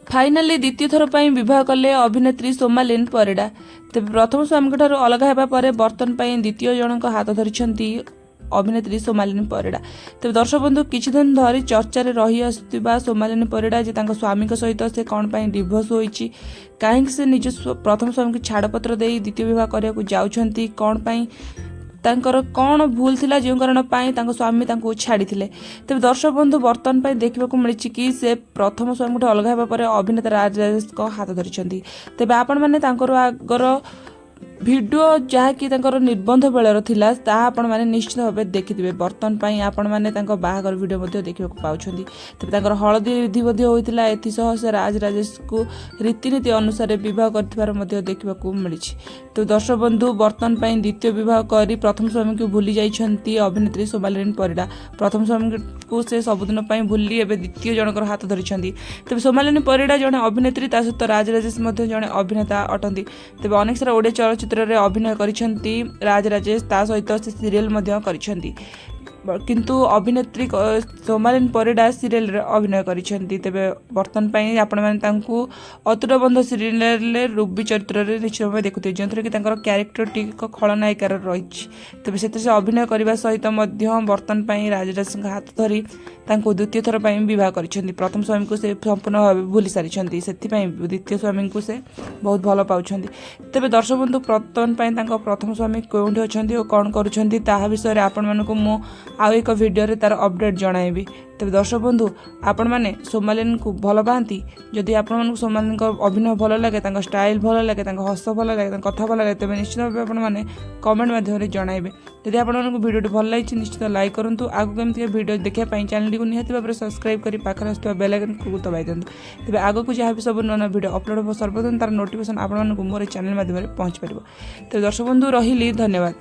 Finally द्वितीय थर पर विवाह कले अभिनेत्री सोमालिन परिडा। तेज प्रथम स्वामी ठार अलग होगापर बर्तन पर द्वितीय जनक हाथ धरी अभिनेत्री सोमालिन परिडा। तेज दर्शक बंधु किछि दिन धरी चर्चार रही आसुथिबा सोमालिन परिडा जे तांको स्वामी सहित से कौन पर डिभोर्स होईछि, कहीं से निज प्रथम स्वामी को छाड़पत्र दे द्वितीय विवाह करने जाउछंती, कौन पाई तांकर कौन भूल थिला जो कारण पाई तांको स्वामी तांको छाड़ी थिले। तेज दर्शक बंधु बर्तन पाई देखा मिली कि से प्रथम स्वामी अलग होगा पर अभिनेता राजेश को हाथ धरी। तेज आपण मैंने आगर भिडियो जहाँकि निबंध बेलर थिला ताहा आपण माने निश्चित भाव देखिथिबे। बर्तन पाई आपण माने तांको बाहागर भिडियो मध्ये देखिबा पाउछंती। तेज तांकर हळदी विधि मध्ये होइतिला, एथिसह से राजेश को रीतिनीति अनुसार विवाह करथिबार मध्ये देखिबा मिली। तो दर्शक बंधु बर्तन पाई द्वितीय विवाह करी प्रथम स्वामी को भूली जाइछंती अभिनेत्री सोमालिन परिडा। प्रथम स्वामी को से सबुदिन पाई भूली एबे द्वितीय जनकर हाथ धरिछंती। तेज सोमालिन परिडा जने अभिनेत्री ता सहित राजेश मध्ये जने अभिनेता अटंती। तेज अनेक सारा ओडिया चलचित्र रे अभिनय करिसेंती राजेश, ता सहित से सीरियल मध्ये करिसेंती, किंतु अभिनेत्री सोमालिन परिडा सीरियल रे अभिनय करिसेंती। तेबे बर्तन पाई आपण माने तांकू अतुट बंध सीरियल रे रूबी चरित्र रे निश्चित भाव देखुते, जंत्र कि तांकर कैरेक्टर टिक खलनायिकार रहिछि। तेबे सेते से अभिनय करबा सहित मध्ये बर्तन पाई राजेश हाथ धरी तांको द्वितीय थर पाई विवाह करिसेंती। प्रथम स्वामी को से संपूर्ण भाव भूली सारिसेंती, सेति पाई द्वितीय स्वामी को से बहुत भल पाउछंती। तेबे दर्शक बंधु बर्तन पाई तांको प्रथम स्वामी कोउंठी अछंती और कोन करूछंती ताहा विषय रे आपण मानको मो आउ एक वीडियो रे तार अपडेट जणाइबी। तेज दर्शक बंधु आपण मैंने सोमालिन को भल पाती, जदि आपण सोमालिन अभिनय भल लगे, स्टाइल भल लगे, हस भल लगे, कथा भल लगे, तेज निश्चित भाव आपने कमेंट माध्यम जणाइबे। जदि आपको वीडियो भल लगी निश्चित लाइक करूँ। आगू केमती वीडियो देखा चैनल को निहाती भाव सब्सक्राइब कर पाखे आसुवा बेल आइकन को दबाई दिंतु। तेज आगक जहाँ भी सब नुआ वीडियो अपलोड हो सर्वप्रथम तार नोटिफिकेशन आपको मोर चैनल माध्यम पहुँच पार। तेज दर्शक बंधु रही धन्यवाद।